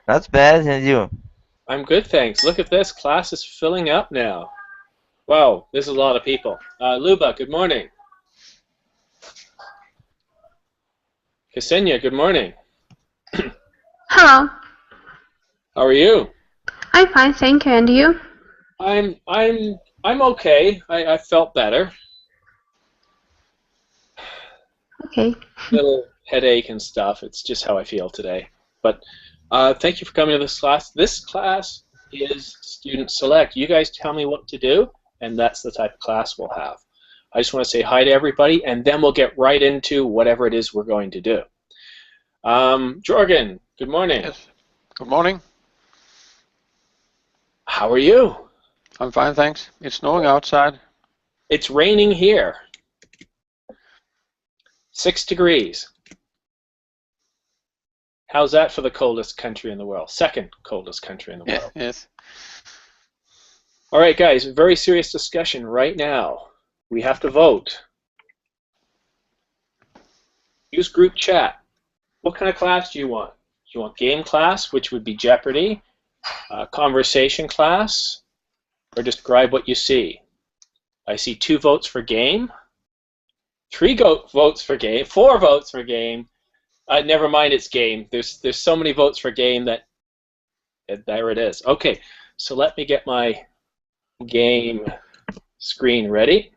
Not bad, and you? I'm good, thanks. Look at this. Class is filling up now. Wow, this is a lot of people. Luba, good morning. Ksenia, good morning. Hello. How are you? I'm fine, thank you. And you? I'm okay. I felt better. Okay. Little headache and stuff. It's just how I feel today. But thank you for coming to this class. This class is Student Select. You guys tell me what to do, and that's the type of class we'll have. I just want to say hi to everybody, and then we'll get right into whatever it is we're going to do. Jorgen, good morning. Yes. Good morning. How are you? I'm fine, thanks. It's snowing outside. It's raining here. 6 degrees. How's that for the coldest country in the world? Second coldest country in the world. Yes. All right, guys, very serious discussion right now. We have to vote. Use group chat. What kind of class do you want? Do you want game class, which would be Jeopardy, conversation class, or describe what you see? I see 2 votes for game, 3 votes for game, 4 votes for game. Never mind, it's game. There's so many votes for game that there it is. Okay, so let me get my game screen ready.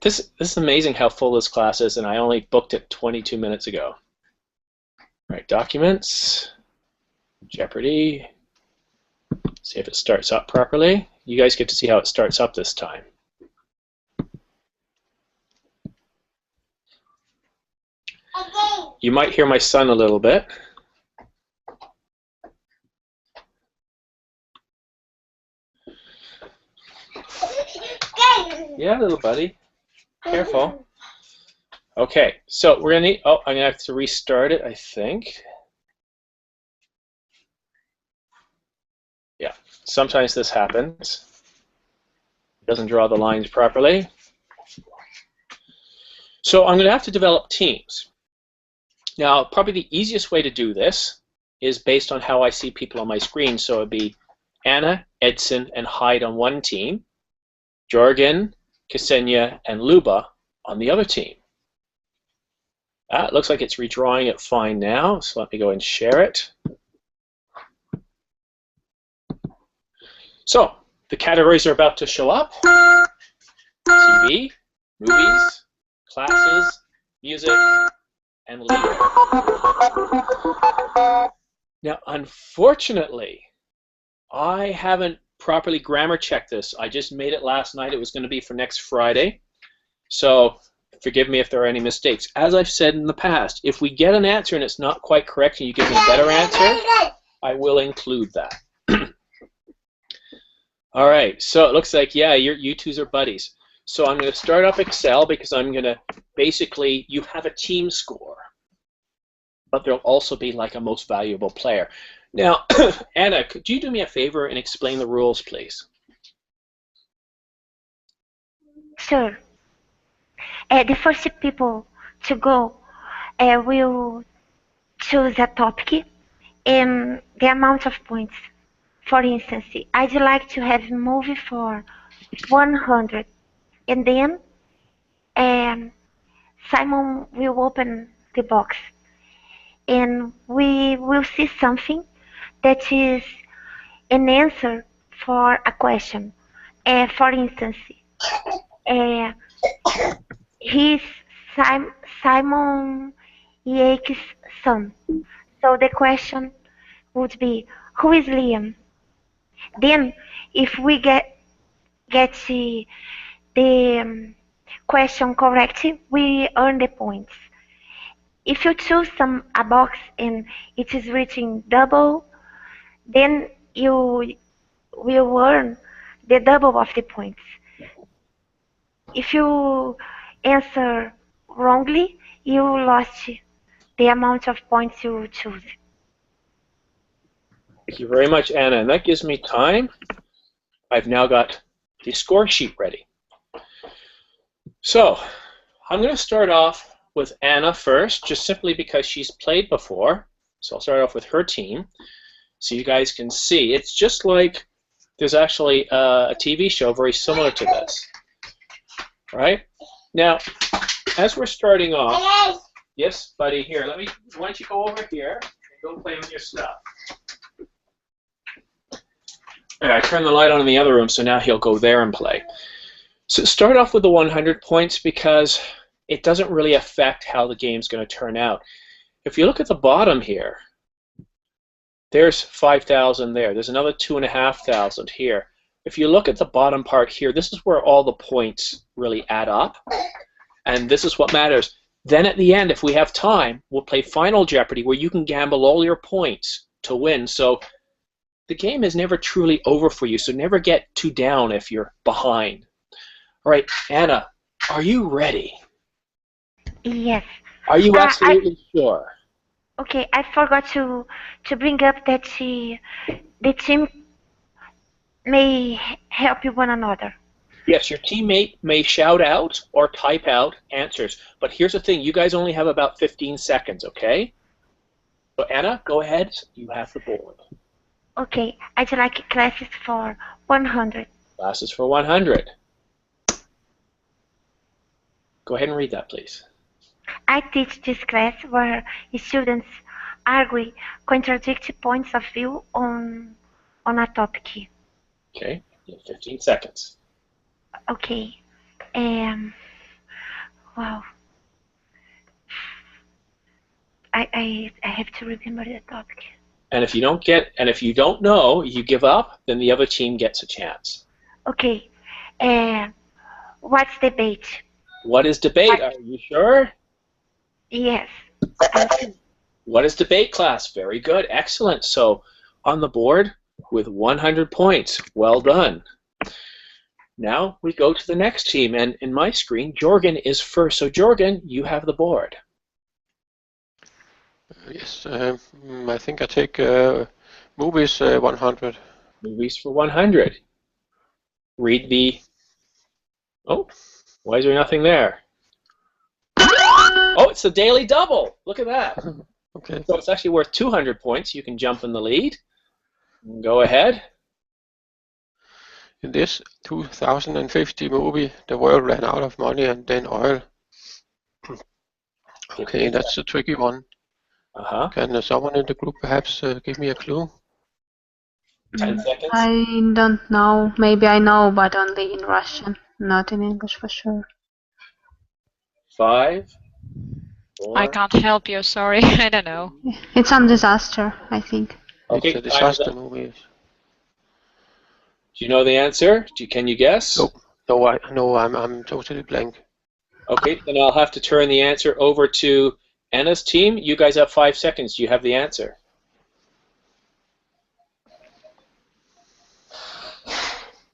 This is amazing how full this class is, and I only booked it 22 minutes ago. All right, documents, Jeopardy. See if it starts up properly. You guys get to see how it starts up this time. You might hear my son a little bit. Yeah, little buddy. Careful. Okay, so we're gonna need. Oh, I'm gonna have to restart it, I think. Yeah, sometimes this happens. It doesn't draw the lines properly. So I'm gonna have to develop teams. Now, probably the easiest way to do this is based on how I see people on my screen. So it'd be Anna, Edson, and Hyde on one team, Jorgen, Ksenia, and Luba on the other team. It looks like it's redrawing it fine now, so let me go and share it. So, the categories are about to show up. TV, movies, classes, music, and leader. Now, unfortunately, I haven't properly grammar checked this. I just made it last night. It was going to be for next Friday. So forgive me if there are any mistakes. As I've said in the past, if we get an answer and it's not quite correct and you give me a better answer, I will include that. All right, so it looks like, yeah, you twos are buddies. So I'm going to start up Excel because I'm going to basically, you have a team score, but there'll also be like a most valuable player. Now, Anna, could you do me a favor and explain the rules, please? Sure. The first people to go will choose a topic and the amount of points. For instance, I'd like to have a movie for 100, and then Simon will open the box, and we will see something that is an answer for a question. For instance, uh, he's Simon Yake's son. So the question would be, who is Liam? Then, if we get the question correct, we earn the points. If you choose a box and it is written double, then you will earn the double of the points. If you answer wrongly, you lost the amount of points you choose. Thank you very much, Anna. And that gives me time. I've now got the score sheet ready. So I'm going to start off with Anna first, just simply because she's played before. So I'll start off with her team, so you guys can see. It's just like there's actually a TV show very similar to this. All right? Now, as we're starting off, yes, buddy, here, why don't you go over here and go play with your stuff. I turned the light on in the other room, so now he'll go there and play. So start off with the 100 points because it doesn't really affect how the game's going to turn out. If you look at the bottom here, there's 5,000 there. There's another 2,500 here. If you look at the bottom part here, this is where all the points really add up, and this is what matters. Then at the end, if we have time, we'll play Final Jeopardy, where you can gamble all your points to win. So the game is never truly over for you, so never get too down if you're behind. All right, Anna, are you ready? Yes. Are you absolutely sure? Okay, I forgot to bring up that the team may help you one another. Yes, your teammate may shout out or type out answers, but here's the thing, you guys only have about 15 seconds, okay? So Anna, go ahead, you have the board. Okay, I'd like classes for 100. Classes for 100. Go ahead and read that, please. I teach this class where students argue contradictory points of view on a topic. Okay, you have 15 seconds. Okay. Wow. I have to remember the topic. And if you don't know, you give up, then the other team gets a chance. Okay. What's debate? What is debate? Are you sure? Yes. What is debate class? Very good. Excellent. So on the board with 100 points. Well done. Now we go to the next team, and in my screen, Jorgen is first. So Jorgen, you have the board. Yes, I think I take movies 100. Movies for 100. Read the... Oh, why is there nothing there? Oh, it's the Daily Double. Look at that. Okay. So it's actually worth 200 points. You can jump in the lead. Go ahead. In this 2050 movie, the world ran out of money and then oil. Okay, that's a tricky one. Uh-huh. Can someone in the group perhaps give me a clue? 10 seconds. I don't know. Maybe I know, but only in Russian, not in English for sure. 5, 4. I can't help you, sorry. I don't know. It's some disaster, I think. Okay, It's a disaster movie. Do you know the answer? Can you guess? Nope. No, I'm totally blank. Okay, then I'll have to turn the answer over to Anna's team. You guys have 5 seconds. Do you have the answer?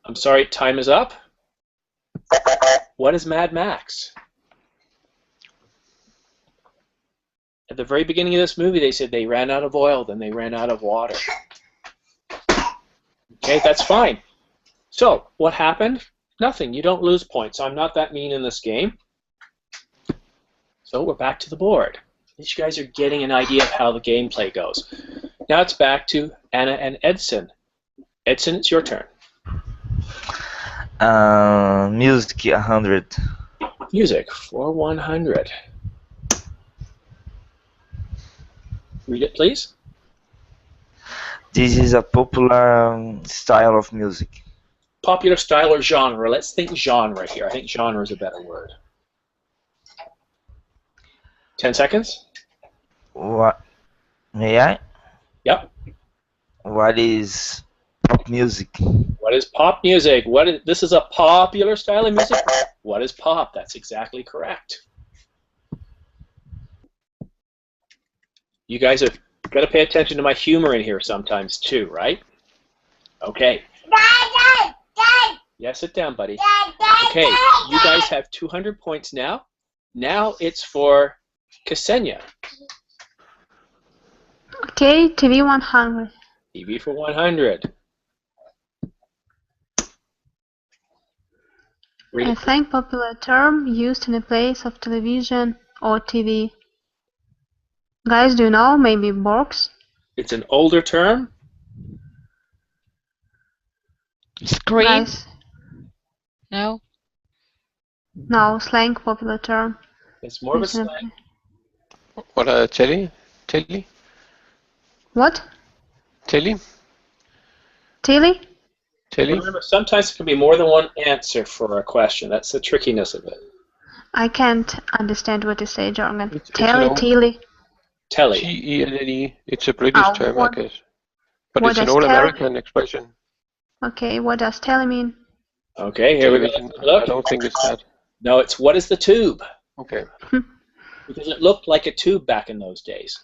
I'm sorry, time is up. What is Mad Max? At the very beginning of this movie, they said they ran out of oil, then they ran out of water. Okay, that's fine. So, what happened? Nothing. You don't lose points. I'm not that mean in this game. So, we're back to the board. You guys are getting an idea of how the gameplay goes. Now it's back to Anna and Edson. Edson, it's your turn. Music 100. Music for 100. Read it, please. This is a popular style of music. Popular style or genre? Let's think genre here. I think genre is a better word. 10 seconds? What? May I? Yep. What is pop music? What is pop music? This is a popular style of music? What is pop? That's exactly correct. You guys have got to pay attention to my humor in here sometimes too, right? Okay. Yeah, sit down, buddy. Okay, you guys have 200 points now. Now it's for Ksenia. Okay, TV 100. TV for 100. Read A it. slang popular term used in a place of television or TV? Guys, do you know? Maybe box? It's an older term. Screen? Guys, No. no, slang, popular term. It's more of a Recently. slang. What telly? Telly? What? Telly? Tilly? Telly? Remember, sometimes it can be more than one answer for a question. That's the trickiness of it. I can't understand what you say, Jorgen. It's Telly, an old Tilly. Telly. T-E-L-L-E. It's a British Oh, term, I what- guess. But what it's an does old tell- American expression. Okay, what does Telly mean? Okay, here we go. Television. Let's look. I don't think it's that. No, it's what is the tube? Okay. Because it looked like a tube back in those days.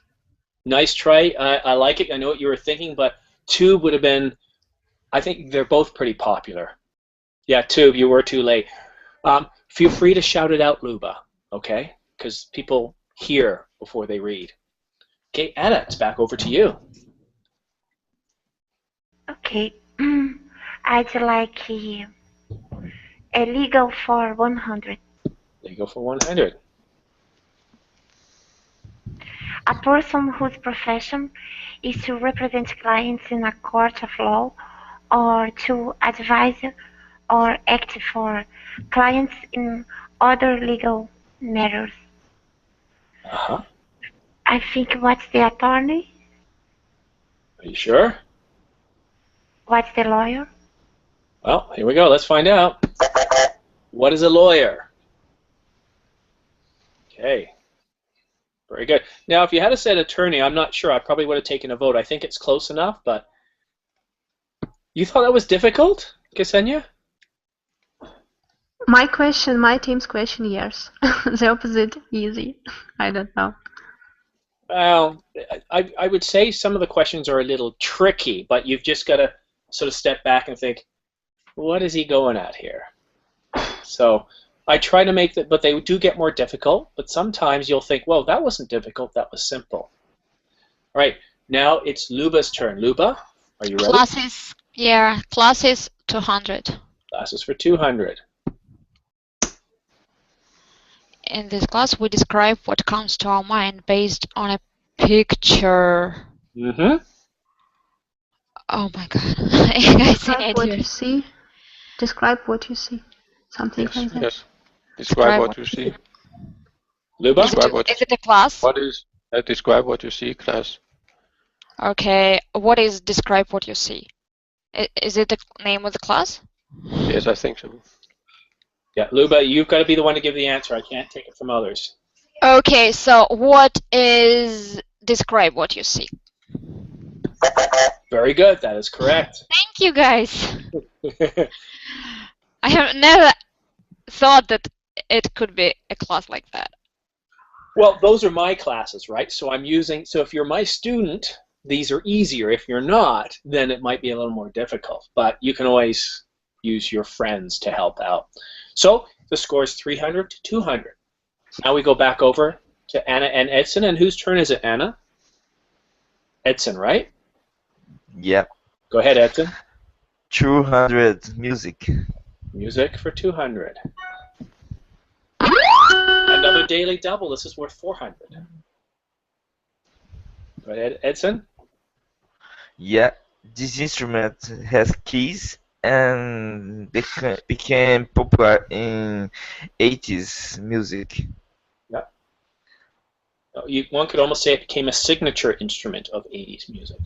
Nice try. I like it. I know what you were thinking, but tube would have been, I think they're both pretty popular. Yeah, tube, you were too late. Feel free to shout it out, Luba, okay? Because people hear before they read. Okay, Anna, it's back over to you. Okay. I'd like a legal for 100. There you go for 100. A person whose profession is to represent clients in a court of law or to advise or act for clients in other legal matters. Uh-huh. I think what's the attorney? Are you sure? What's the lawyer? Well, here we go. Let's find out. What is a lawyer? Okay. Very good. Now, if you had said attorney, I'm not sure. I probably would have taken a vote. I think it's close enough, but you thought that was difficult, Ksenia? My team's question, yes. The opposite, easy. I don't know. Well, I would say some of the questions are a little tricky, but you've just got to sort of step back and think, what is he going at here? So I try to make that, but they do get more difficult, but sometimes you'll think, well, that wasn't difficult, that was simple. All right, now it's Luba's turn. Luba, are you ready? Classes. Yeah, classes 200. Classes for 200. In this class, we describe what comes to our mind based on a picture. Mm-hmm. Oh my god. I guys, Describe what you see. Describe what you see. Something Yes, like that. yes. Describe what you see. Luba? Is it a class? What is describe what you see, class? Okay, what is describe what you see? Is it the name of the class? Yes, I think so. Yeah, Luba, you've got to be the one to give the answer. I can't take it from others. Okay, so what is describe what you see? Very good. That is correct. Thank you, guys. I have never thought that it could be a class like that. Well, those are my classes, right? So I'm using, so if you're my student, these are easier. If you're not, then it might be a little more difficult. But you can always use your friends to help out. So the score is 300 to 200. Now we go back over to Anna and Edson. And whose turn is it, Anna? Edson, right? Yeah. Go ahead, Edson. 200 music. Music for 200. Another daily double. This is worth 400. Go ahead, Edson. Yeah. This instrument has keys and became popular in 80s music. One could almost say it became a signature instrument of 80s music.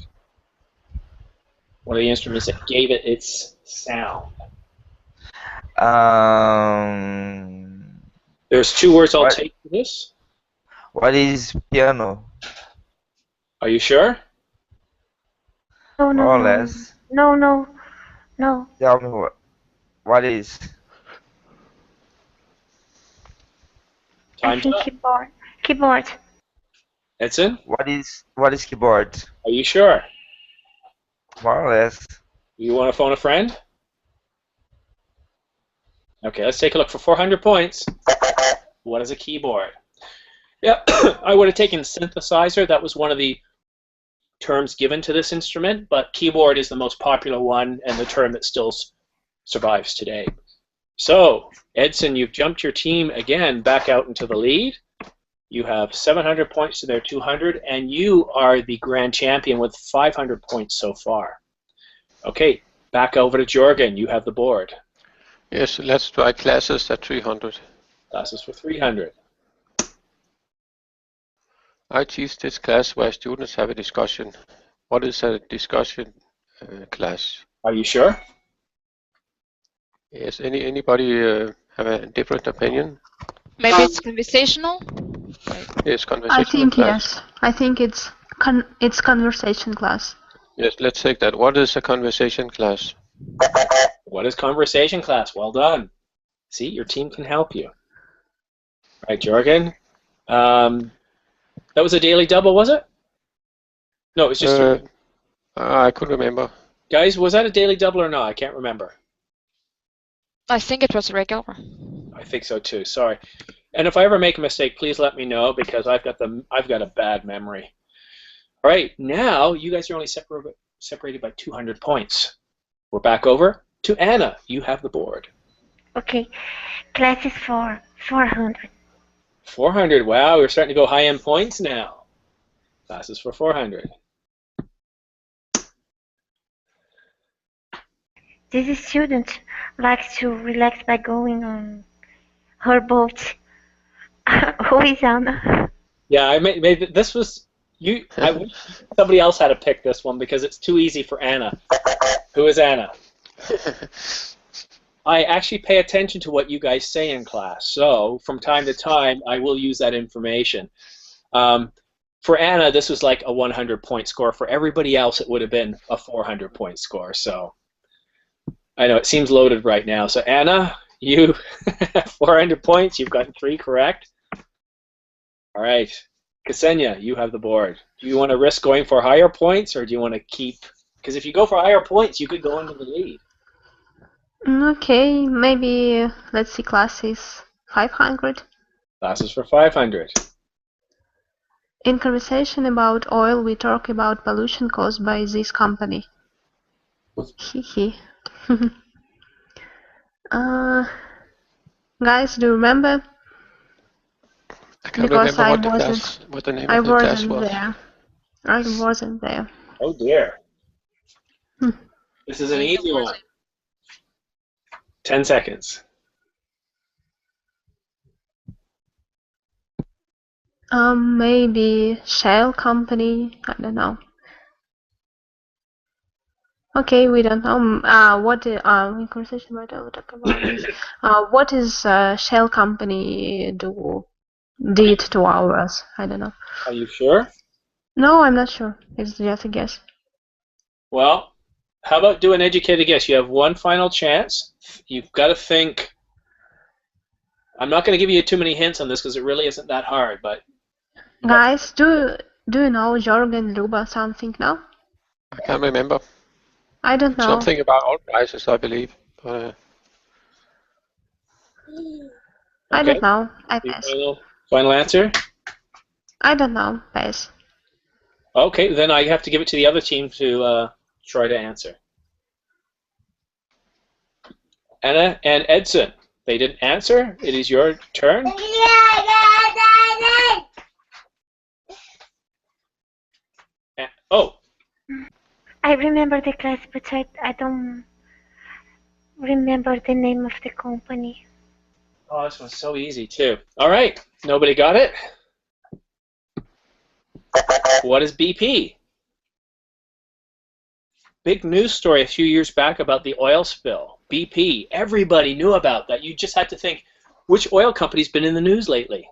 One of the instruments that gave it its sound. There's two words I'll take for this. What is piano? Are you sure? No, no, More or no. less. No, no, no. Tell me what is. I Time's think up. keyboard. Edson, What is keyboard? are you sure? More or less. You want to phone a friend? Okay, let's take a look for 400 points. What is a keyboard? Yeah, I would have taken synthesizer. That was one of the terms given to this instrument, but keyboard is the most popular one and the term that still survives today. So, Edson, you've jumped your team again back out into the lead. You have 700 points to their 200, and you are the grand champion with 500 points so far. Okay, back over to Jorgen. You have the board. Yes, let's try classes at 300. Classes for 300. I teach this class where students have a discussion. What is a discussion class? Are you sure? Yes, anybody have a different opinion? Maybe it's conversational? Yes, I conversational think class. yes. I think it's conversation class. Yes, let's take that. What is a conversation class? What is conversation class? Well done. See, your team can help you. All right, Jorgen. That was a daily double, was it? No, it was just you. I couldn't remember. Guys, was that a daily double or not? I can't remember. I think it was regular. I think so too. Sorry. And if I ever make a mistake, please let me know because I've got a bad memory. All right, now you guys are only separated by 200 points. We're back over to Anna. You have the board. Okay. Classes for 400. 400. Wow, we're starting to go high end points now. Classes for 400. This student likes to relax by going on her boat. Who is Anna? Yeah, I made this was you. I wish somebody else had to pick this one because it's too easy for Anna. Who is Anna? I actually pay attention to what you guys say in class, so from time to time I will use that information. For Anna, this was like a 100-point score. For everybody else, it would have been a 400-point score. So I know it seems loaded right now. So Anna, you 400 points. You've gotten 3 correct. All right, Ksenia, you have the board. Do you want to risk going for higher points, or do you want to keep? Because if you go for higher points, you could go into the lead. Okay, maybe let's see classes 500. Classes for 500. In conversation about oil, we talk about pollution caused by this company. Hehe. Guys, do you remember? I can't Because remember what the name I of the class wasn't was. there. I wasn't there. Oh dear. Hmm. This is an easy one. 10 seconds. Maybe Shell company. I don't know. Okay, we don't know. What in conversation about I will talk about this. What is Shell company did to ours? I don't know. Are you sure? No, I'm not sure. It's just a guess. Well, how about do an educated guess? You have one final chance. You've got to think. I'm not going to give you too many hints on this because it really isn't that hard. But Guys, do you know Jorgen Luba something now? I can't remember. I don't know. Something about oil prices, I believe. I don't know. I pass. Final answer? I don't know. Pass. Okay, then I have to give it to the other team to try to answer. Anna and Edson, they didn't answer. It is your turn. Oh. I remember the class, but I don't remember the name of the company. Oh, this one's so easy too. All right, nobody got it? What is BP? Big news story a few years back about the oil spill. BP, everybody knew about that. You just had to think, which oil company's been in the news lately?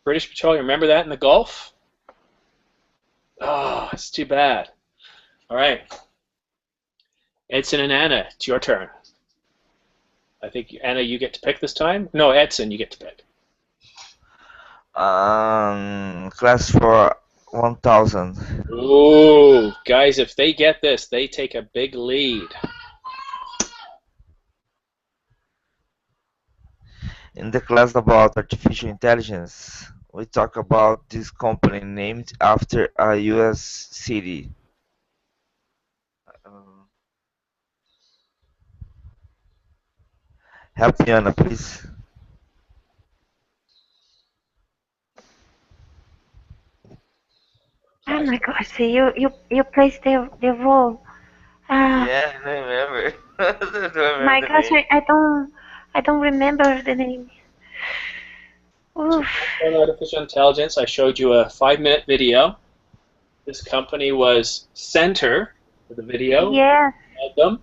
British Petroleum, remember that in the Gulf? Oh, it's too bad. All right. Edson and Anna, it's your turn. I think, Anna, you get to pick this time? No, Edson, you get to pick. Class for 1000. Ooh, guys, if they get this, they take a big lead. In the class about artificial intelligence, we talk about this company named after a US city. Help me, Anna, please. Oh my gosh, see, you placed the role. Yeah, I don't remember. I don't remember My the gosh, name. I don't remember the name. So Oof. on artificial intelligence, I showed you a 5-minute video. This company was Center for the video, Yes, them,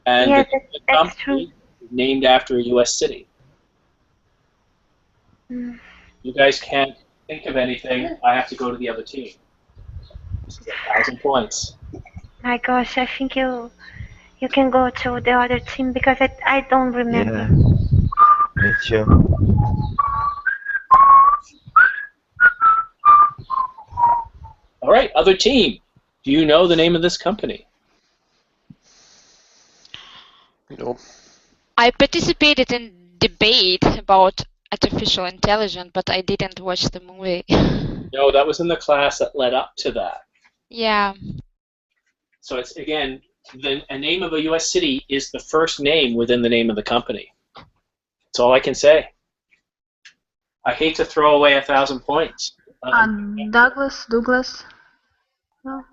and the yes, name of the that's true. company is named after a U.S. city. Mm. You guys can't think of anything. I have to go to the other team. This is 1,000 points. My gosh, I think you can go to the other team because I don't Yeah, remember. me too. All right, other team. Do you know the name of this company? No. I participated in debate about artificial intelligence, but I didn't watch the movie. No, that was in the class that led up to that. Yeah. So it's, again, a name of a U.S. city is the first name within the name of the company. That's all I can say. I hate to throw away 1,000 points. Douglas. No.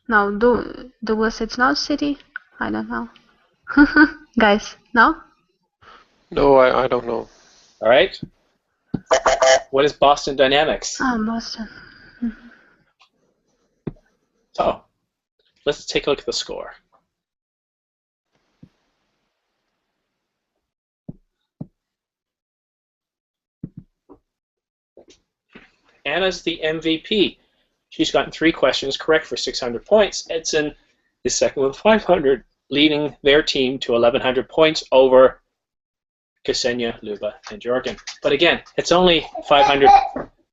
No, Douglas, it's not city. I don't know. Guys, no? No, I don't know. All right. What is Boston Dynamics? Boston. So let's take a look at the score. Anna's the MVP. She's gotten 3 questions correct for 600 points. Edson is second with 500, leading their team to 1,100 points over Ksenia, Luba, and Jorgen. But again, it's only 500.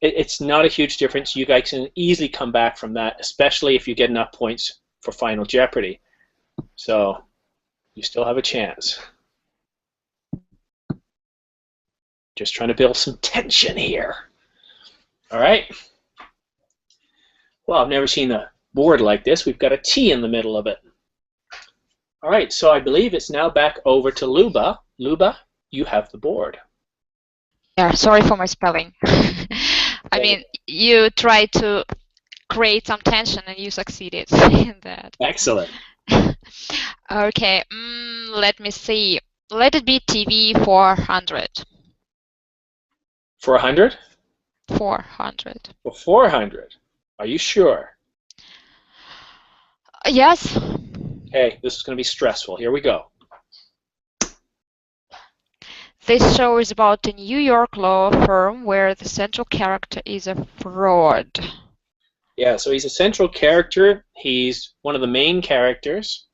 It's not a huge difference. You guys can easily come back from that, especially if you get enough points for Final Jeopardy. So you still have a chance. Just trying to build some tension here. All right. Well, I've never seen a board like this. We've got a T in the middle of it. All right, so I believe it's now back over to Luba. Luba, you have the board. Yeah, sorry for my spelling. I mean, you tried to create some tension and you succeeded in that. Excellent. Okay, let me see. Let it be TV 400. For 100? 400. For 400. Are you sure? Yes. Okay, this is going to be stressful. Here we go. This show is about a New York law firm where the central character is a fraud. Yeah, so he's a central character. He's one of the main characters.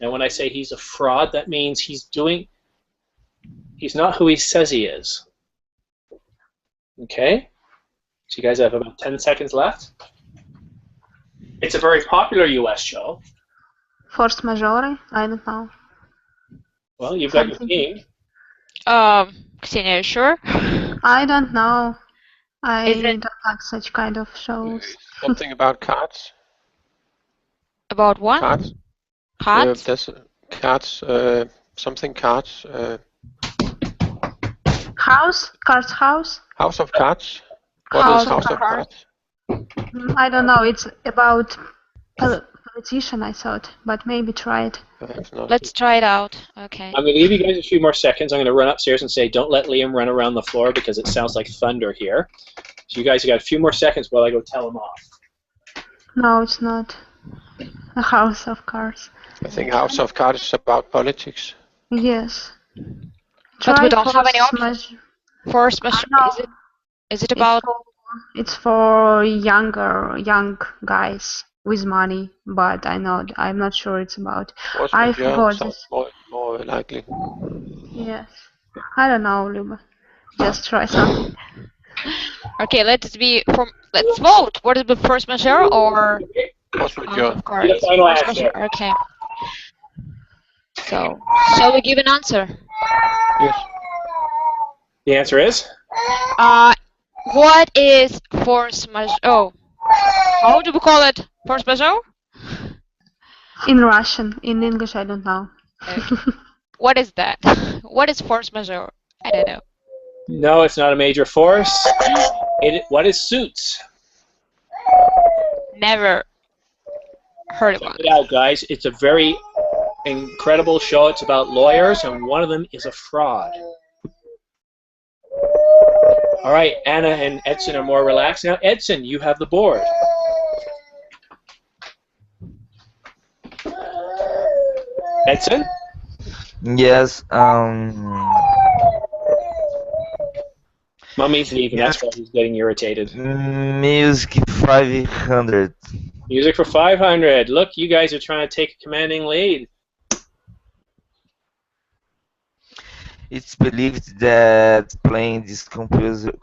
And when I say he's a fraud, that means he's not who he says he is. Okay? So you guys have about 10 seconds left. It's a very popular U.S. show. Force majeure? I don't know. Well, you've got your team. Ksenia, you sure? I don't know. I Is it don't like such kind of shows. Something about cards. about what? Cards. Cards? There's cards. Something cards. House? Cards house? House of Cards. What House is of House of Cards. Cards? I don't know. It's about politician, I thought, but maybe try it. Perhaps not. Let's try it out. Okay. I'm going to give you guys a few more seconds. I'm going to run upstairs and say, don't let Liam run around the floor because it sounds like thunder here. So you guys have got a few more seconds while I go tell him off. No, it's not. A House of Cards. I think House of Cards is about politics. Yes. But we Try don't have any Force options. Majeure. Force majeure. No. Is it about? It's for young guys with money, but I'm not sure it's about. Force I majeure forgot sounds this. more likely. Yes. I don't know, Luba. Just try something. Okay, let's vote. What is the force majeure or Force House majeure. of Cards? Get a final Force answer. majeure. Okay. So, shall we give an answer? Yes. The answer is? What is force majeure? Oh, how do we call it? Force majeure? In Russian, in English, I don't know. What is that? What is force majeure? I don't know. No, it's not a major force. What is suits? Never heard Check about it it. out, guys. It's a very incredible show. It's about lawyers, and one of them is a fraud. All right, Anna and Edson are more relaxed now. Edson, you have the board. Edson? Yes. Mummy's leaving. That's why he's getting irritated. Music 500. Music for 500. Look, you guys are trying to take a commanding lead. It's believed that playing this composer's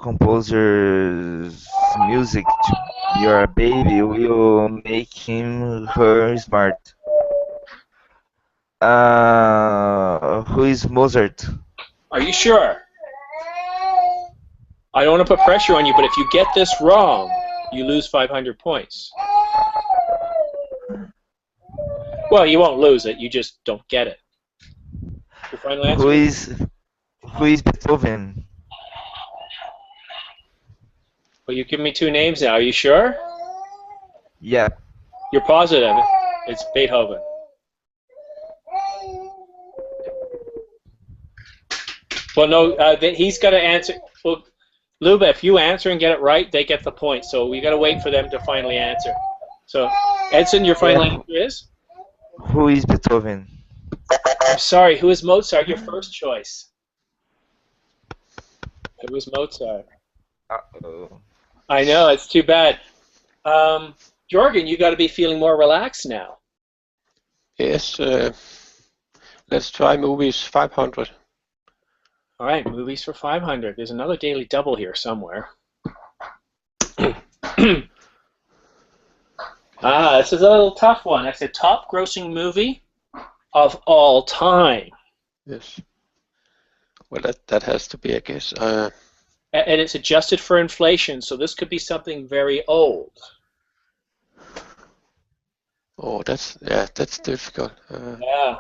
music to your baby will make him her smart. Who is Mozart? Are you sure? I don't want to put pressure on you, but if you get this wrong, you lose 500 points. Well, you won't lose it. You just don't get it. Your final answer? Who is Beethoven? Well, you give me two names now. Are you sure? Yeah. You're positive. It's Beethoven. Well, no, he's got to answer. Well, Luba, if you answer and get it right, they get the point. So we got to wait for them to finally answer. So, Edson, your final answer is? Who is Beethoven? I'm sorry, who is Mozart? Your first choice. It was Mozart. Uh-oh. I know, it's too bad. Jorgen, you got to be feeling more relaxed now. Yes, let's try movies 500. All right, movies for 500. There's another daily double here somewhere. This is a little tough one. That's a top grossing movie of all time. Yes. Well, that has to be, I guess. And it's adjusted for inflation, so this could be something very old. Oh, that's difficult. Yeah.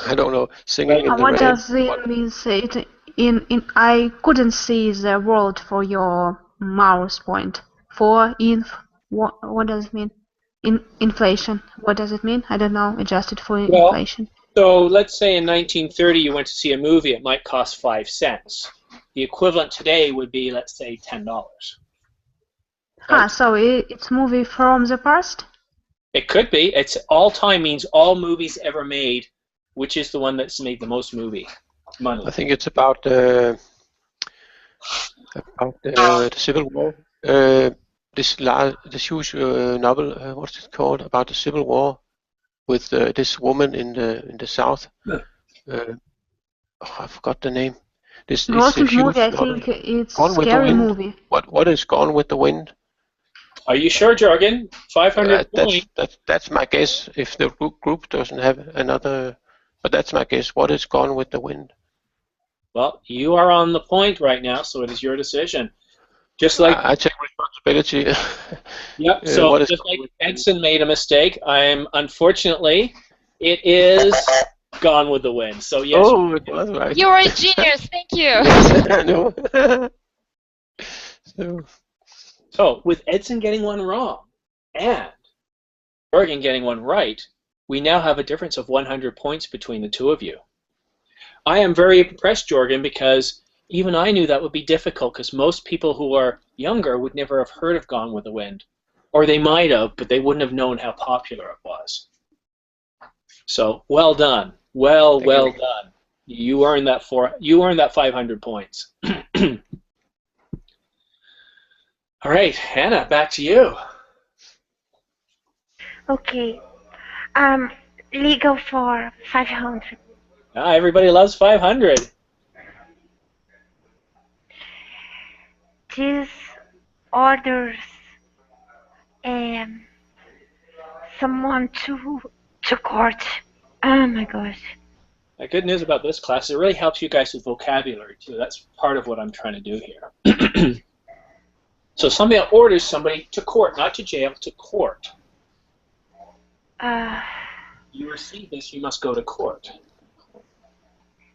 I don't know. Singing in the What Rain. does it mean? Say it in I couldn't see the word for your mouse point. What does it mean? Inflation. What does it mean? I don't know. Adjusted for inflation. So let's say in 1930 you went to see a movie. It might cost 5 cents. The equivalent today would be, let's say, $10. So it's movie from the past? It could be. It's all time means all movies ever made. Which is the one that's made the most money? I think it's about the Civil War. This huge novel. What's it called? About the Civil War, with this woman in the South. I forgot the name. This Recent huge movie. I novel. think it's Gone with the scary Wind. movie. What is Gone with the Wind? Are you sure, Jorgen? 500 points. That's my guess. If the group doesn't have another. But that's my guess. What is Gone with the Wind? Well, you are on the point right now, so it is your decision. Just like I take responsibility. Yep. So just like Edson made a mistake, unfortunately, it is Gone with the Wind. So yes. Oh, it was right. You're a genius. Thank you. I know. So with Edson getting one wrong and Jorgen getting one right, we now have a difference of 100 points between the two of you. I am very impressed, Jorgen, because even I knew that would be difficult because most people who are younger would never have heard of Gone with the Wind. Or they might have, but they wouldn't have known how popular it was. So, well done. Well done. You earned that 500 points. All right, Hannah, back to you. Okay. Legal for 500. Everybody loves 500. This orders someone to court. Oh my gosh. The good news about this class is it really helps you guys with vocabulary too. That's part of what I'm trying to do here. So somebody orders somebody to court, not to jail, to court. You receive this, you must go to court.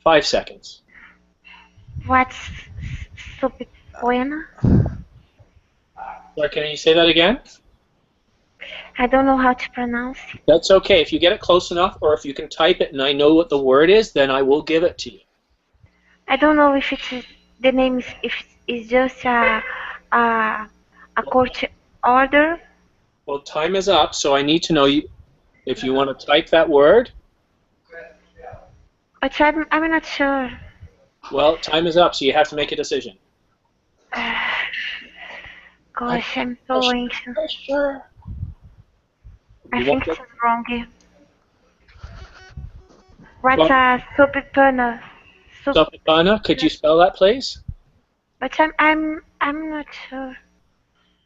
5 seconds. What's subpoena? Sorry, can you say that again? I don't know how to pronounce it. That's okay. If you get it close enough, or if you can type it and I know what the word is, then I will give it to you. I don't know if it's the name is if it's just a court order. Well, time is up, so I need to know if you want to type that word. But I'm not sure. Well, time is up, so you have to make a decision. Gosh, I'm so anxious. Sure. I You think want it's wrong. What's a Supipana? Sapipana, could you spell that, please? But I'm not sure.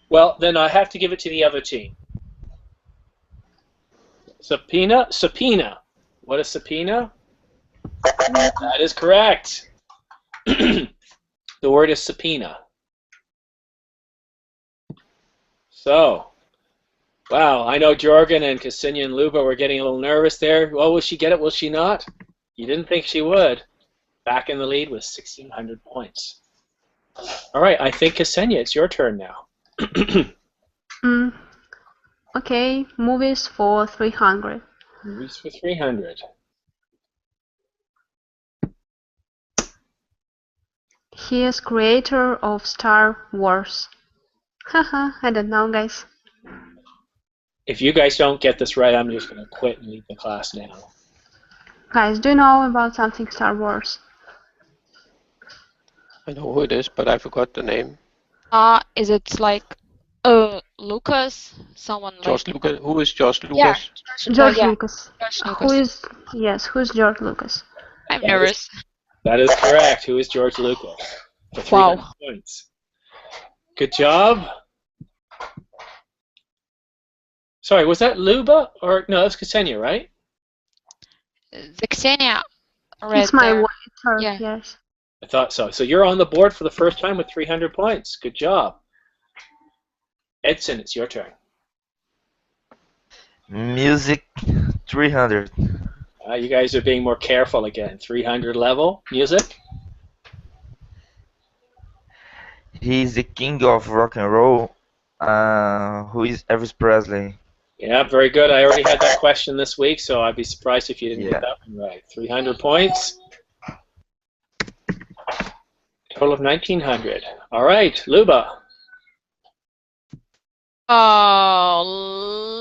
Well, then I have to give it to the other team. Subpoena. What is subpoena? That is correct. The word is subpoena. So, wow, I know Jorgen and Ksenia and Luba were getting a little nervous there. Well, will she get it? Will she not? You didn't think she would. Back in the lead with 1,600 points. All right, I think Ksenia, it's your turn now. Okay, movies for 300. Movies for 300. He is creator of Star Wars. Haha, I don't know, guys. If you guys don't get this right, I'm just going to quit and leave the class now. Guys, do you know about something Star Wars? I know who it is, but I forgot the name. Is it like Lucas? Someone George like Lucas. Who is George Lucas? yeah, George yeah, Lucas. George Lucas. Who's George Lucas? I'm nervous. That is correct. Who is George Lucas? For 300 points. Good job. Sorry, was that Luba or no? That's Ksenia, right? The Ksenia right It's my there. turn, Yeah. yes. I thought so. So you're on the board for the first time with 300 points. Good job. Edson, it's your turn. Music 300. You guys are being more careful again. 300 level. Music. He's the king of rock and roll. Who is Elvis Presley? Yeah, very good. I already had that question this week, so I'd be surprised if you didn't get that one right. 300 points. Total of 1,900. All right, Luba.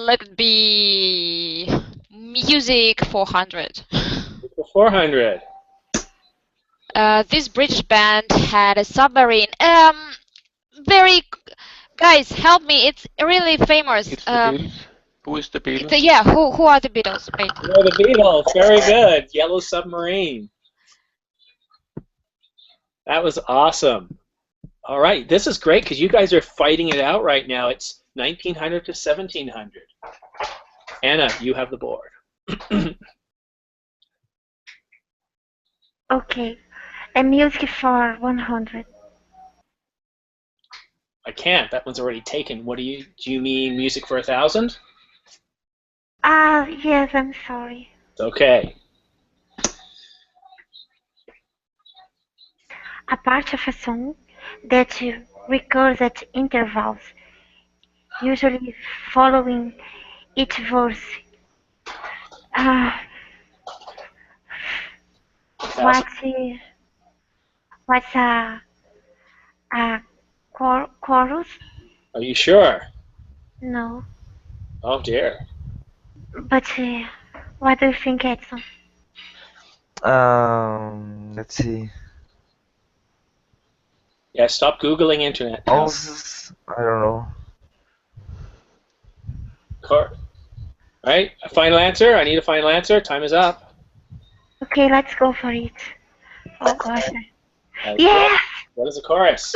Let it be music 400. 400. This British band had a submarine. Guys, help me. It's really famous. It's the Beatles. Who is the Beatles? Yeah, who are the Beatles? Wait. You're the Beatles. Very good. Yellow Submarine. That was awesome. All right, this is great because you guys are fighting it out right now. It's 1,900 to 1,700. Anna, you have the board. Okay, a music for 100. I can't. That one's already taken. What do you mean music for 1,000? Yes, I'm sorry. Okay. A part of a song that recurs at intervals, usually following each verse. What's a chorus? Are you sure? No. Oh dear. But what do you think, Edson? Let's see. Yeah, stop Googling internet now. I don't know. Right? A final answer? I need a final answer. Time is up. Okay, let's go for it. Oh gosh. Yes! What is a chorus?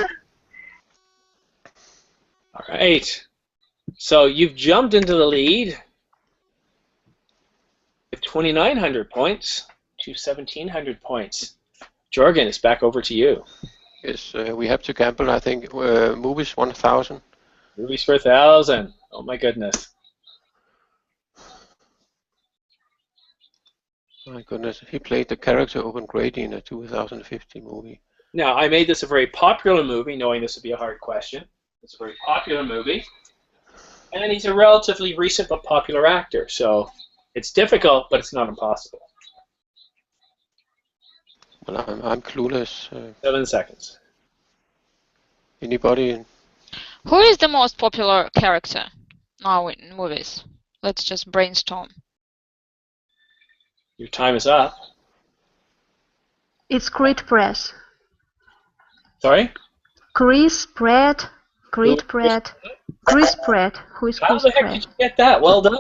All right. So you've jumped into the lead with 2,900 points to 1,700 points. Jorgen, it's back over to you. Yes, we have to gamble, I think. Movies 1,000. Movies for 1,000. Oh my goodness. My goodness, he played the character Owen Grady in a 2015 movie. Now, I made this a very popular movie, knowing this would be a hard question. It's a very popular movie. And he's a relatively recent but popular actor, so it's difficult, but it's not impossible. Well, I'm clueless. 7 seconds. Anybody? Who is the most popular character now in movies? Let's just brainstorm. Your time is up. It's Creed Pratt. Sorry? Chris Pratt. Creed Pratt. Chris Pratt. Who is How Chris the heck Pratt? did you get that? Well done.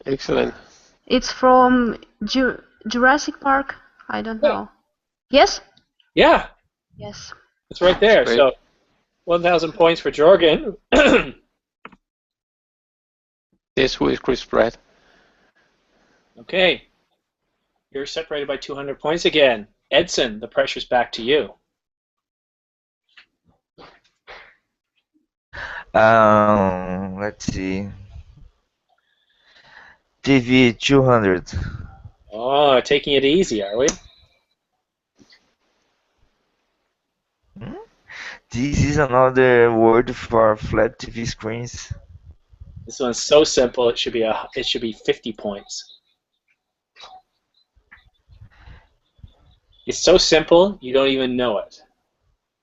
Excellent. It's from Jurassic Park. I don't know. Yes? Yeah, Yes. it's right there. Great. So 1,000 points for Jorgen. Yes, who is Chris Pratt? Okay. You're separated by 200 points again. Edson, the pressure's back to you. Let's see. TV 200. Oh, taking it easy, are we? This is another word for flat TV screens. This one's so simple. It should be 50 points. It's so simple you don't even know it.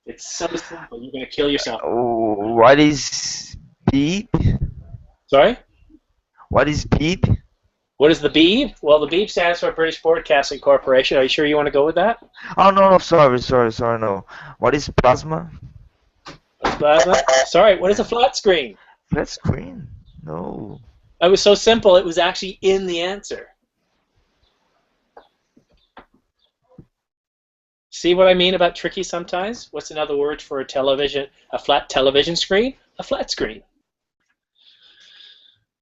It's so simple you're gonna kill yourself. Oh, what is beep? Sorry? What is beep? What is the BEEB? Well, the BEEB stands for British Broadcasting Corporation. Are you sure you want to go with that? Oh no, sorry, no. What is plasma? What's plasma? Sorry, what is a flat screen? Flat screen? No. It was so simple, it was actually in the answer. See what I mean about tricky sometimes? What's another word for a flat television screen? A flat screen.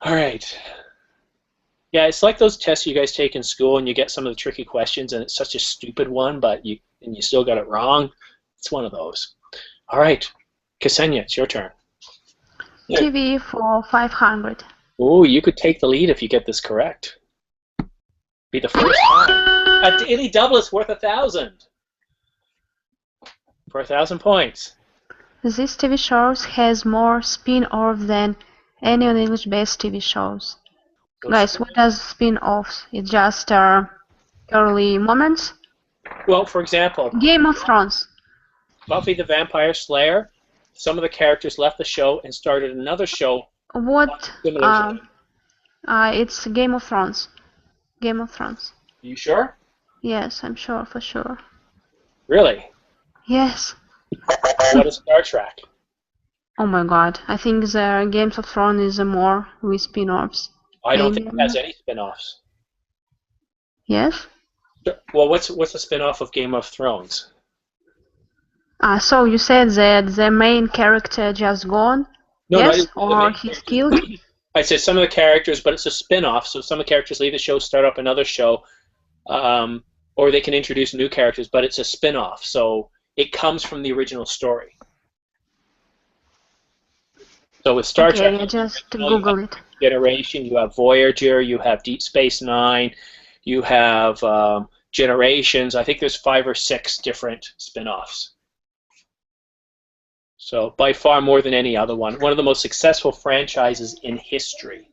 All right. Yeah, it's like those tests you guys take in school and you get some of the tricky questions and it's such a stupid one, but you still got it wrong. It's one of those. All right. Ksenia, it's your turn. TV for 500. Oh, you could take the lead if you get this correct. Be the first time. A daily double is worth 1,000. For 1,000 points. This TV shows has more spin-offs than any English-based TV shows. Guys, what does spin-offs? It's just early moments? Well, for example, Game of Thrones. Buffy the Vampire Slayer, some of the characters left the show and started another show. What? Similar to It's Game of Thrones. Game of Thrones. Are you sure? Yes, I'm sure, for sure. Really? Yes. What is Star Trek? Oh my god, I think the Games of Thrones is more with spin-offs. I don't think it has any spin-offs. Yes? Well, what's a spin-off of Game of Thrones? So you said that the main character just gone? No, yes? no, Or he's killed? I said some of the characters, but it's a spin-off, so some of the characters leave the show, start up another show, or they can introduce new characters, but it's a spin-off, so it comes from the original story. So with Star Trek, Okay, I just Google it. Generation, you have Voyager, you have Deep Space Nine, you have Generations. I think there's 5 or 6 different spin-offs. So by far more than any other one. One of the most successful franchises in history.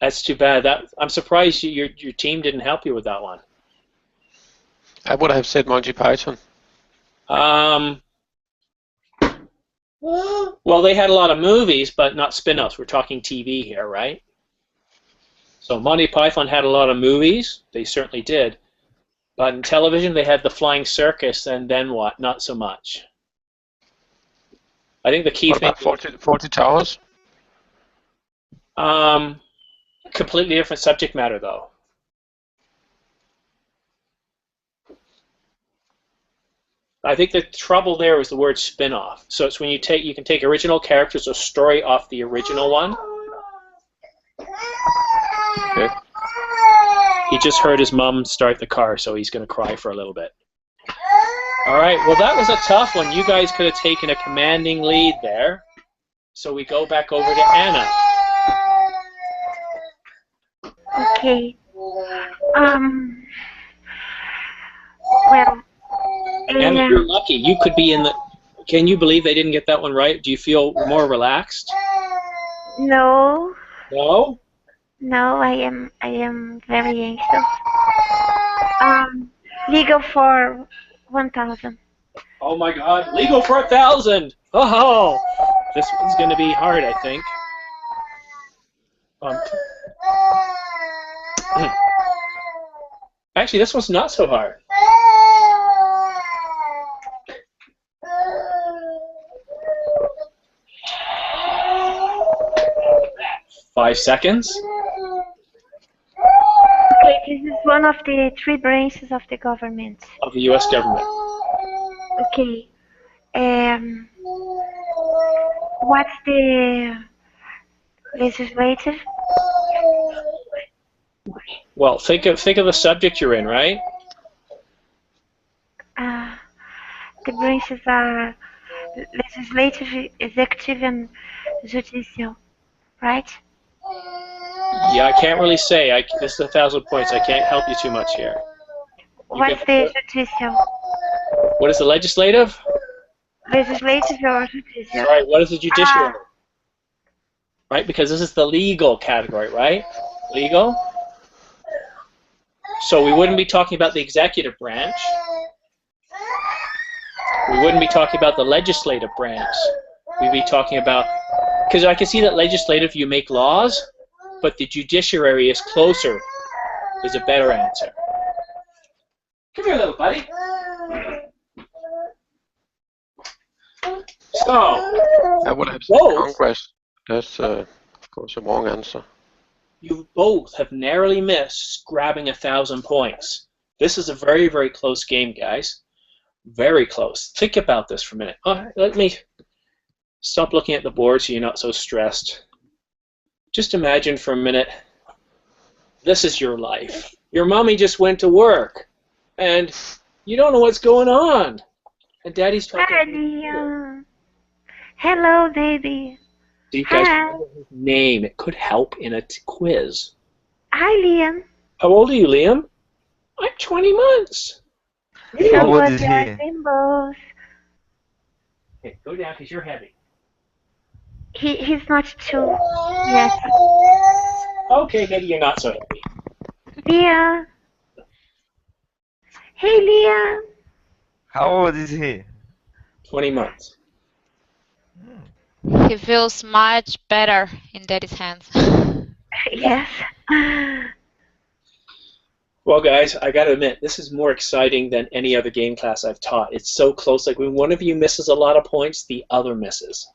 That's too bad. I'm surprised your team didn't help you with that one. I would have said Monty Python. Well, they had a lot of movies, but not spin-offs. We're talking TV here, right? So Monty Python had a lot of movies. They certainly did. But in television, they had the Flying Circus, and then what? Not so much. I think the key What thing... about 40 Towers? Completely different subject matter, though. I think the trouble there is the word spin-off. So it's when you can take original characters or story off the original one. Okay. He just heard his mom start the car, so he's going to cry for a little bit. All right, well, that was a tough one. You guys could have taken a commanding lead there. So we go back over to Anna. Okay. Well, Anna, you're lucky. You could be in the... Can you believe they didn't get that one right? Do you feel more relaxed? No, No? no, I am very anxious. Legal for 1,000. Oh my god, legal for 1,000! Oh! This one's gonna be hard, I think. Actually, this one's not so hard. 5 seconds. Okay, this is one of the 3 branches of the government. Of the U.S. government. Okay. What's the legislative? Well, think of the subject you're in, right? The branches are legislative, executive, and judicial, right? Yeah, I can't really say. This is 1,000 points. I can't help you too much here. What's the judicial? What is the legislative? Legislative or judicial? Sorry, what is the judiciary? Right, because this is the legal category, right? Legal. So we wouldn't be talking about the executive branch. We wouldn't be talking about the legislative branch. We'd be talking about, because I can see that legislative, you make laws, but the judiciary is closer, is a better answer. Come here, little buddy. So, What happens in Congress? That's, of course, a wrong answer. You both have narrowly missed grabbing 1,000 points. This is a very, very close game, guys. Very close. Think about this for a minute. Let me stop looking at the board so you're not so stressed. Just imagine for a minute, this is your life. Your mommy just went to work, and you don't know what's going on. And Daddy's talking. Hello, baby. Do you guys remember his name? It could help in a quiz. Hi, Liam. How old are you, Liam? I'm 20 months. How old is your he? symbols? Okay, go down because you're heavy. He's not too. Yes. Okay, maybe you're not so heavy. Liam. Hey, Liam. How old is he? 20 months. He feels much better in Daddy's hands. Yes. Well, guys, I got to admit, this is more exciting than any other game class I've taught. It's so close. Like when one of you misses a lot of points, the other misses.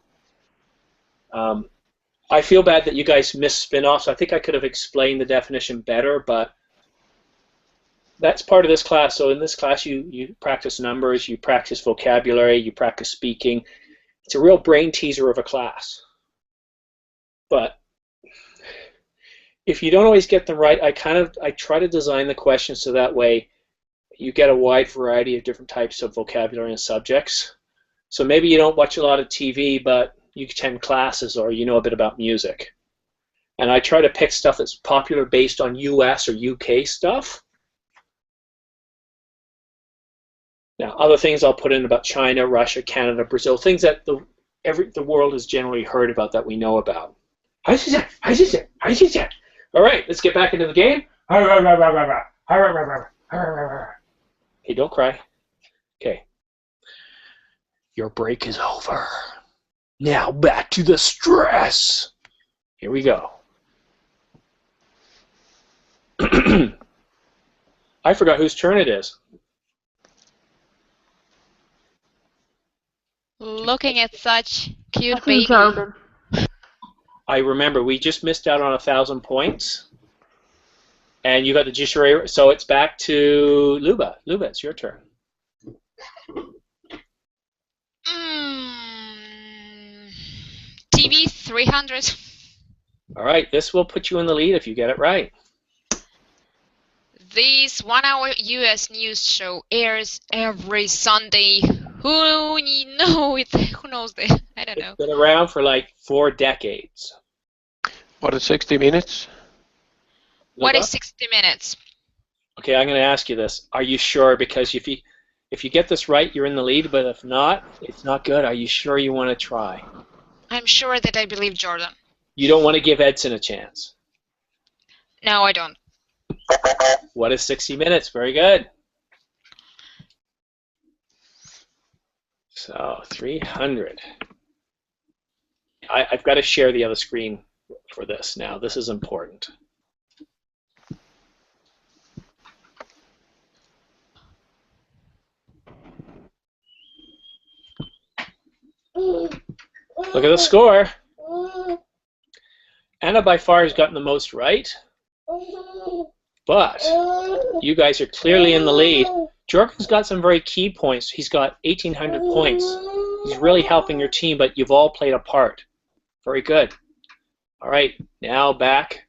I feel bad that you guys missed spin-offs. I think I could have explained the definition better, but that's part of this class. So in this class, you practice numbers, you practice vocabulary, you practice speaking. It's a real brain teaser of a class. But if you don't always get them right, I try to design the questions so that way you get a wide variety of different types of vocabulary and subjects. So maybe you don't watch a lot of TV, but you attend classes or you know a bit about music. And I try to pick stuff that's popular based on US or UK stuff. Now, other things I'll put in about China, Russia, Canada, Brazil, things that the world has generally heard about that we know about. All right, let's get back into the game. Hey, don't cry. Okay. Your break is over. Now back to the stress. Here we go. I forgot whose turn it is. Looking at such cute I think baby. Jordan. I remember we just missed out on 1,000 points, and you got the judiciary, so it's back to Luba. Luba, it's your turn. TV 300. All right, this will put you in the lead if you get it right. This 1-hour US news show airs every Sunday. Who knows this? I don't know. It's been around for like 4 decades. What is 60 minutes? What Luba? is 60 minutes? Okay, I'm going to ask you this. Are you sure? Because if you get this right, you're in the lead, but if not, it's not good. Are you sure you want to try? I'm sure that I believe Jordan. You don't want to give Edson a chance. No, I don't. What is 60 minutes? Very good. So 300. I've got to share the other screen for this now. This is important. Look at the score. Anna by far has gotten the most right, but you guys are clearly in the lead. Jorgen's got some very key points. He's got 1,800 points. He's really helping your team, but you've all played a part. Very good. All right, now back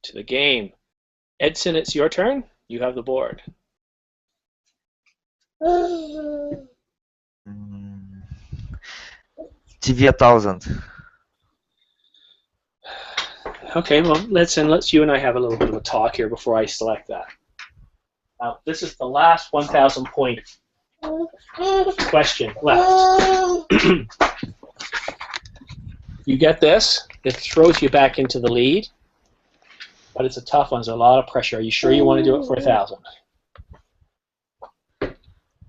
to the game. Edson, it's your turn. You have the board. TV 1000. Okay, well, let's you and I have a little bit of a talk here before I select that. Now, this is the last 1,000 point question left. You get this, it throws you back into the lead, but it's a tough one. There's a lot of pressure. Are you sure you want to do it for 1,000?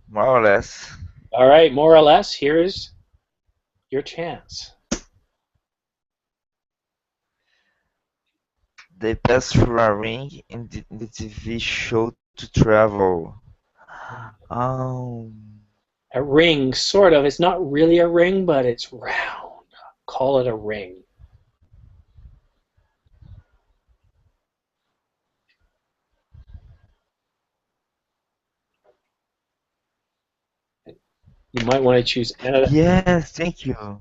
More or less. All right, more or less. Here's your chance. They pass through a ring in the TV show to travel. A ring, sort of. It's not really a ring, but it's round. Call it a ring. You might want to choose Anna. Yes, thank you.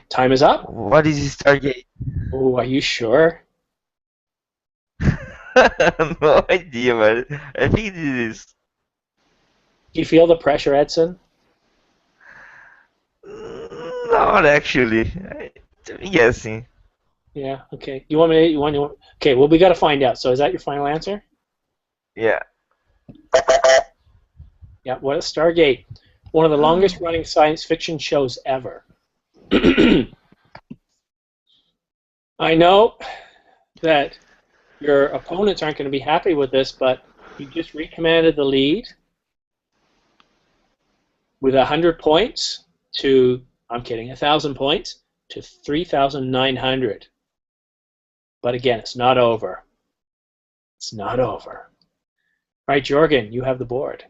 Time is up. What is Stargate? Oh, are you sure? No idea, but I think this is. Do you feel the pressure, Edson? Not actually. I'm guessing. Yeah. Okay. You want me? Okay. Well, we got to find out. So, is that your final answer? Yeah. Yeah. What is Stargate? One of the longest-running science fiction shows ever. I know that your opponents aren't going to be happy with this, but you just recommanded the lead with 100 points to, I'm kidding, 1,000 points to 3,900. But again, it's not over. It's not over. All right, Jorgen, you have the board.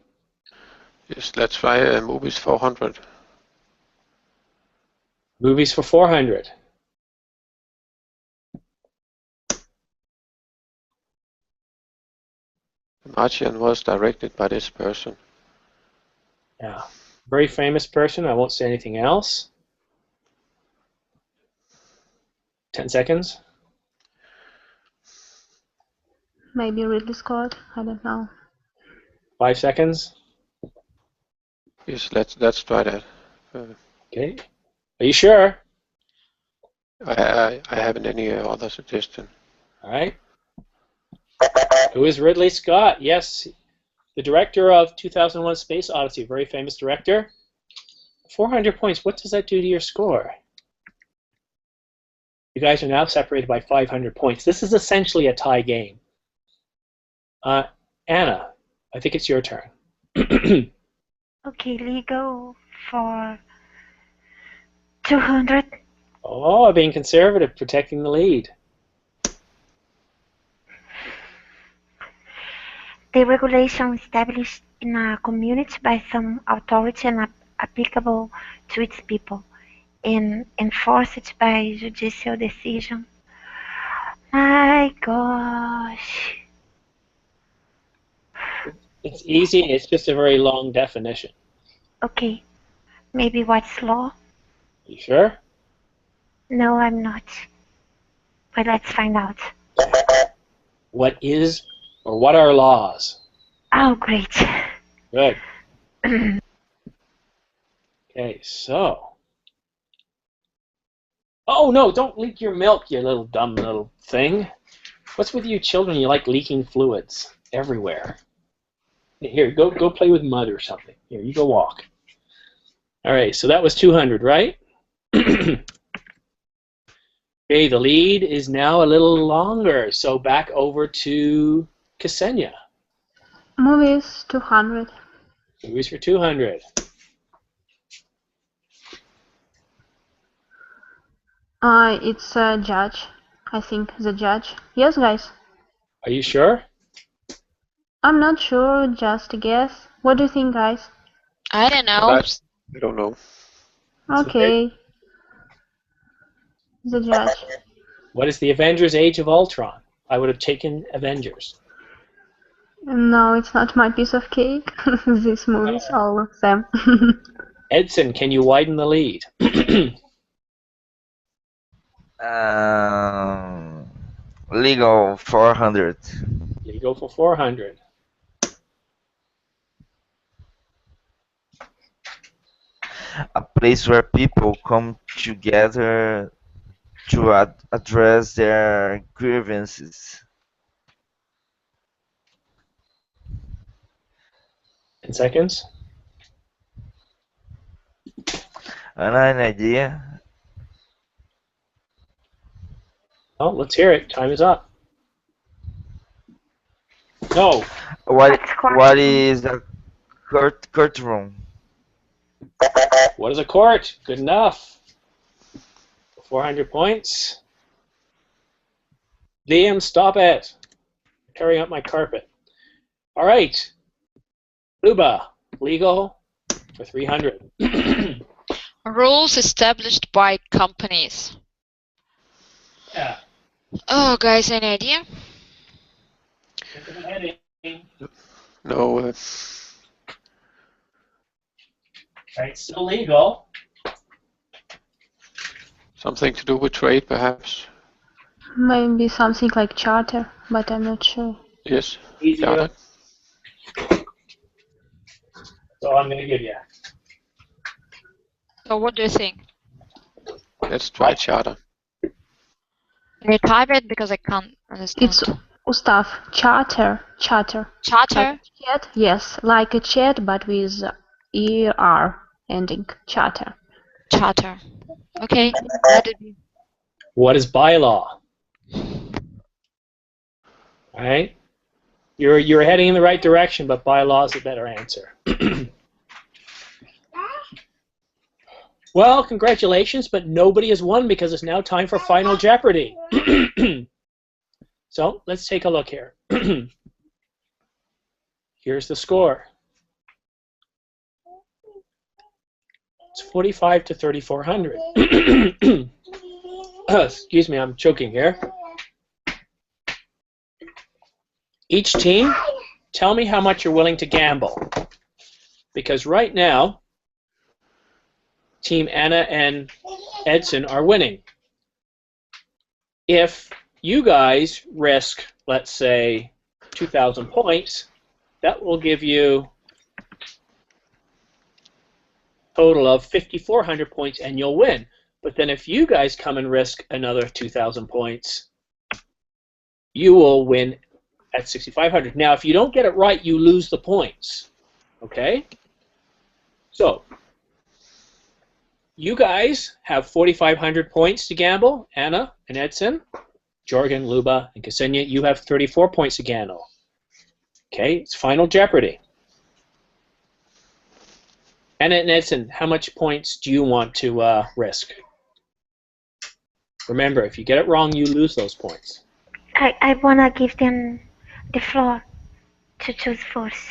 Yes, let's try movies 400. Movies for 400. Martian was directed by this person. Yeah. Very famous person. I won't say anything else. 10 seconds. Maybe Ridley Scott. I don't know. 5 seconds. Yes, let's try that. Okay. Are you sure? I haven't any other suggestion. All right. Who is Ridley Scott? Yes, the director of 2001: Space Odyssey, very famous director. 400 points. What does that do to your score? You guys are now separated by 500 points. This is essentially a tie game. Anna, I think it's your turn. Okay, legal for 200. Oh, being conservative, protecting the lead. The regulation established in a community by some authority and applicable to its people, and enforced by judicial decision. My gosh. It's easy. It's just a very long definition. Okay, maybe what's law? You sure? No, I'm not. But let's find out. What is or what are laws? Oh, great. Good. Okay, so. Oh, no, don't leak your milk, you little dumb little thing. What's with you children? You like leaking fluids everywhere. Here, go play with mud or something. Here, you go walk. All right, so that was 200, right? Okay, the lead is now a little longer, so back over to Ksenia. Movies 200. Movies for 200. It's a judge. I think the judge. Yes, guys. Are you sure? I'm not sure. Just a guess. What do you think, guys? I don't know. I don't know. Okay. The judge. What is the Avengers Age of Ultron? I would have taken Avengers. No, it's not my piece of cake. These movies, all of them. Edson, can you widen the lead? Legal 400. You go for 400. A place where people come together to address their grievances. 10 seconds. An idea? Oh, let's hear it. Time is up. No. What is a courtroom? What is a court? Good enough. 400 points. Liam, stop it. Tearing up my carpet. All right. Luba, legal for 300. Rules established by companies. Yeah. Oh, guys, any idea? No. Right, still legal. Something to do with trade, perhaps. Maybe something like charter, but I'm not sure. Yes. Easy Charter. enough. So I'm going to give you. So what do you think? Let's try charter. Can you type it because I can't understand? It's Ustav. Charter. Charter. Chat? Yes, like a chat, but with ER ending. Charter. Charter. Okay. Let it be. What is bylaw? All right. You're heading in the right direction, but bylaw is a better answer. Well, congratulations, but nobody has won because it's now time for Final Jeopardy. So let's take a look here. Here's the score. It's 45 to 3,400. Excuse me, I'm choking here. Each team, tell me how much you're willing to gamble. Because right now, Team Anna and Edson are winning. If you guys risk, let's say, 2,000 points, that will give you a total of 5,400 points and you'll win. But then if you guys come and risk another 2,000 points, you will win at 6,500. Now, if you don't get it right, you lose the points. Okay? So, you guys have 4,500 points to gamble, Anna and Edson. Jorgen, Luba, and Ksenia, you have 34 points to gamble. Okay, it's Final Jeopardy. Anna and Edson, how much points do you want to risk? Remember, if you get it wrong, you lose those points. I want to give them the floor to choose first.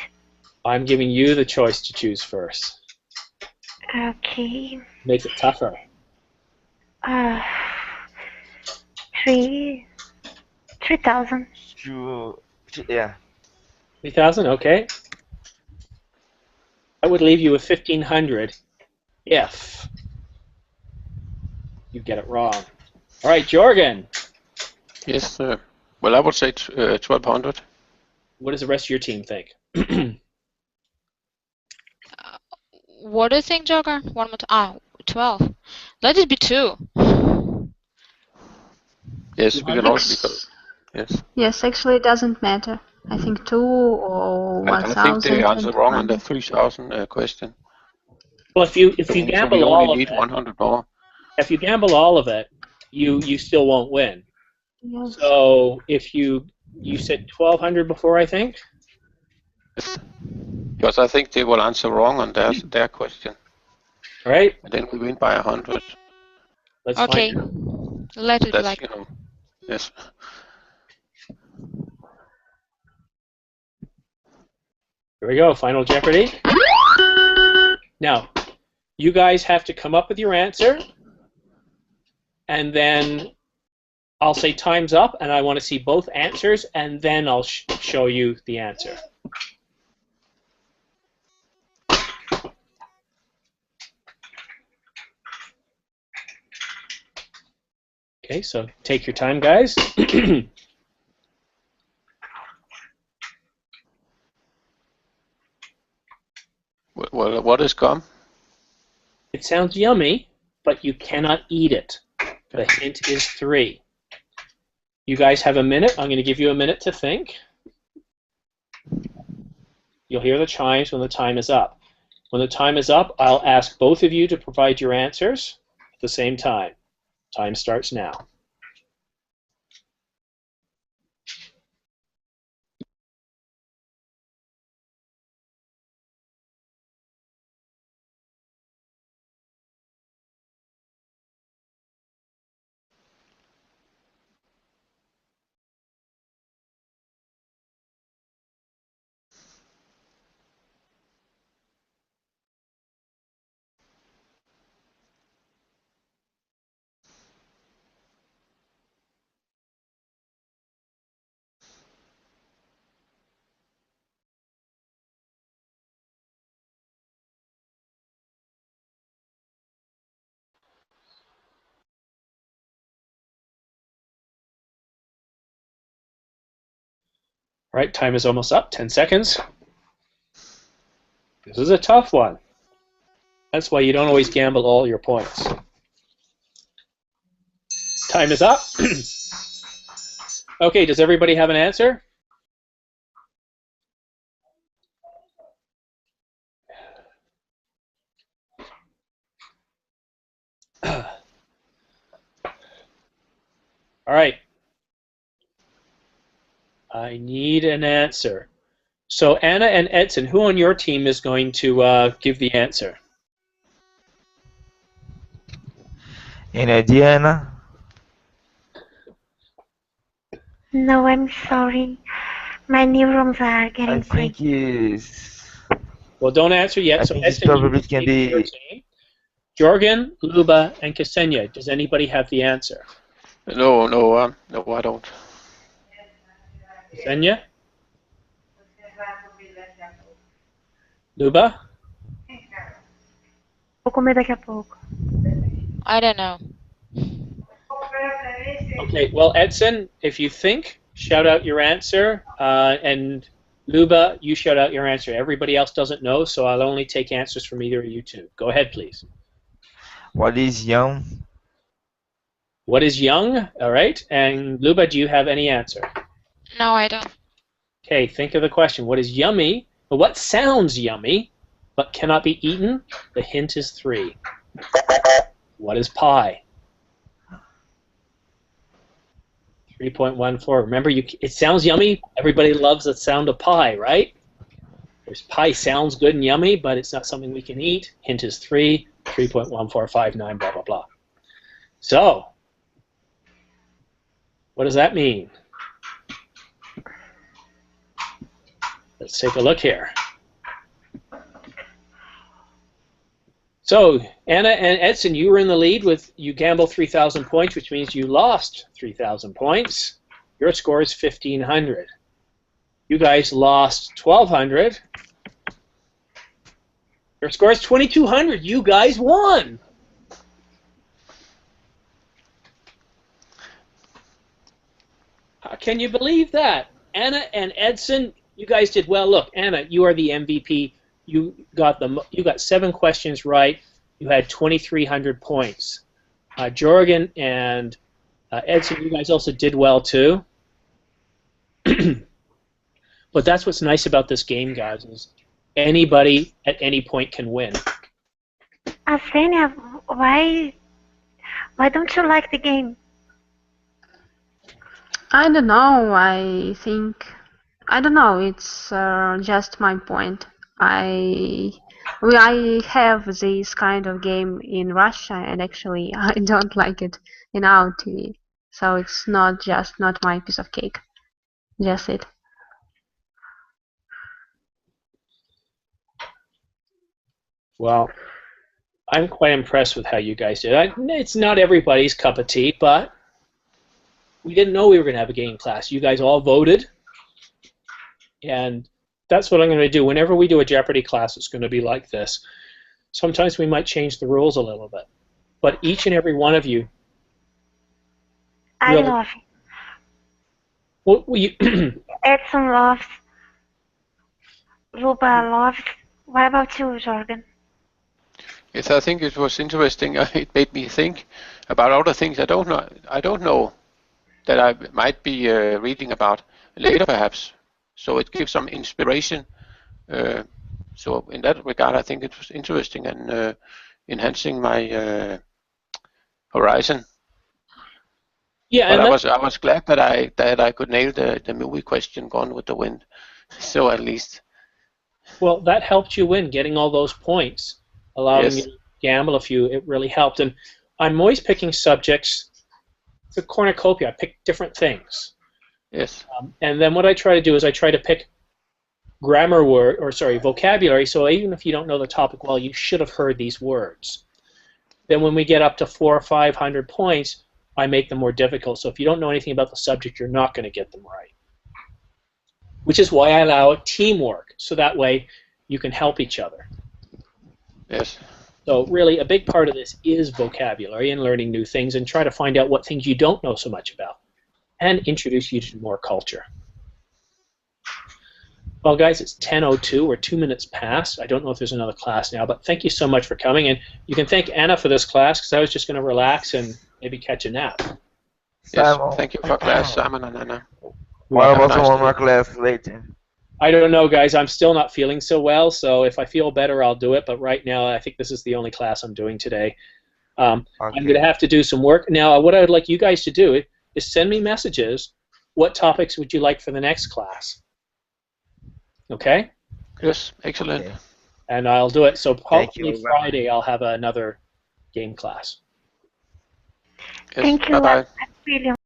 I'm giving you the choice to choose first. Okay. Makes it tougher. 3,000. Yeah. 3,000, okay. I would leave you with 1,500 if you get it wrong. All right, Jorgen. Yes. Well, I would say 1,200. What does the rest of your team think? What do you think, Joker? One more time. 12. Let it be 2. Yes, we can also. Yes. Yes, actually it doesn't matter. I think 2 or 1,000. I think they answered wrong on the 3,000 question. Well, if you So gamble we all only of need it, 100 more. if you gamble all of it, you still won't win. Yes. So if you said 1,200 before, I think. Because I think they will answer wrong on their question. All right. And then we win by 100. Let's Okay. find out. Let it That's, like. you know, yes. Here we go. Final Jeopardy. Now, you guys have to come up with your answer, and then I'll say time's up, and I want to see both answers, and then I'll show you the answer. Okay, so take your time, guys. Well, what is gum? It sounds yummy, but you cannot eat it. The hint is 3. You guys have a minute. I'm going to give you a minute to think. You'll hear the chimes when the time is up. When the time is up, I'll ask both of you to provide your answers at the same time. Time starts now. All right, time is almost up. 10 seconds. This is a tough one. That's why you don't always gamble all your points. Time is up. Okay, does everybody have an answer? All right. I need an answer. So Anna and Edson, who on your team is going to give the answer? Any idea, Anna? No, I'm sorry. My neurons are I getting think crazy. is. Well, don't answer yet. I So think it's Edson, you probably can can speak for your be. team. Jorgen, Luba, and Ksenia. Does anybody have the answer? No, I don't. Ksenia? Luba? Vou comer daqui a pouco. I don't know. Okay, well, Edson, if you think, shout out your answer. And Luba, you shout out your answer. Everybody else doesn't know, so I'll only take answers from either of you two. Go ahead, please. What is young? What is young? All right. And Luba, do you have any answer? No, I don't. Okay, think of the question. What is yummy? Well, what sounds yummy but cannot be eaten? The hint is 3. What is pie? 3.14. Remember, it sounds yummy. Everybody loves the sound of pie, right? Pie sounds good and yummy, but it's not something we can eat. Hint is 3, 3.1459, blah, blah, blah. So, what does that mean? Let's take a look here. So, Anna and Edson, you were in the lead with, you gambled 3,000 points, which means you lost 3,000 points. Your score is 1,500. You guys lost 1,200. Your score is 2,200. You guys won. How can you believe that? Anna and Edson, you guys did well. Look, Anna, you are the MVP. You got 7 questions right. You had 2,300 points. Jorgen and Edson, you guys also did well too. But that's what's nice about this game, guys, is anybody at any point can win. Arsenia, why don't you like the game? I don't know. I don't know. It's just my point. I have this kind of game in Russia, and actually I don't like it in our TV. So it's not my piece of cake. Just it. Well, I'm quite impressed with how you guys did. It's not everybody's cup of tea, but we didn't know we were going to have a game class. You guys all voted, and that's what I'm going to do. Whenever we do a Jeopardy class, it's going to be like this. Sometimes we might change the rules a little bit, but each and every one of you. I love it. Well, you Edson loves. Ruba loves. What about you, Jorgen? Yes, I think it was interesting. It made me think about other things I don't know that I might be reading about later, perhaps. So it gives some inspiration. So in that regard, I think it was interesting and enhancing my horizon. Yeah, but I was glad that I could nail the movie question, Gone with the Wind. So at least. Well, that helped you win, getting all those points, allowing you to gamble a few. It really helped. And I'm always picking subjects. For cornucopia, I pick different things. Yes. And then what I try to do is I try to pick vocabulary. So even if you don't know the topic well, you should have heard these words. Then when we get up to 400 or 500 points, I make them more difficult. So if you don't know anything about the subject, you're not going to get them right. Which is why I allow teamwork, so that way you can help each other. Yes. So really, a big part of this is vocabulary and learning new things, and try to find out what things you don't know so much about, and introduce you to more culture. Well, guys, it's 10:02. We're 2 minutes past. I don't know if there's another class now, but thank you so much for coming. And you can thank Anna for this class, because I was just going to relax and maybe catch a nap. Yes, thank you for class, Simon and Anna. What about some more class later? I don't know, guys. I'm still not feeling so well, so if I feel better, I'll do it. But right now, I think this is the only class I'm doing today. I'm going to have to do some work. Now, what I would like you guys to do is send me messages. What topics would you like for the next class? Okay? Yes, excellent. Okay. And I'll do it. So probably you. Friday, I'll have another game class. Yes, Thank you. bye-bye. That's brilliant.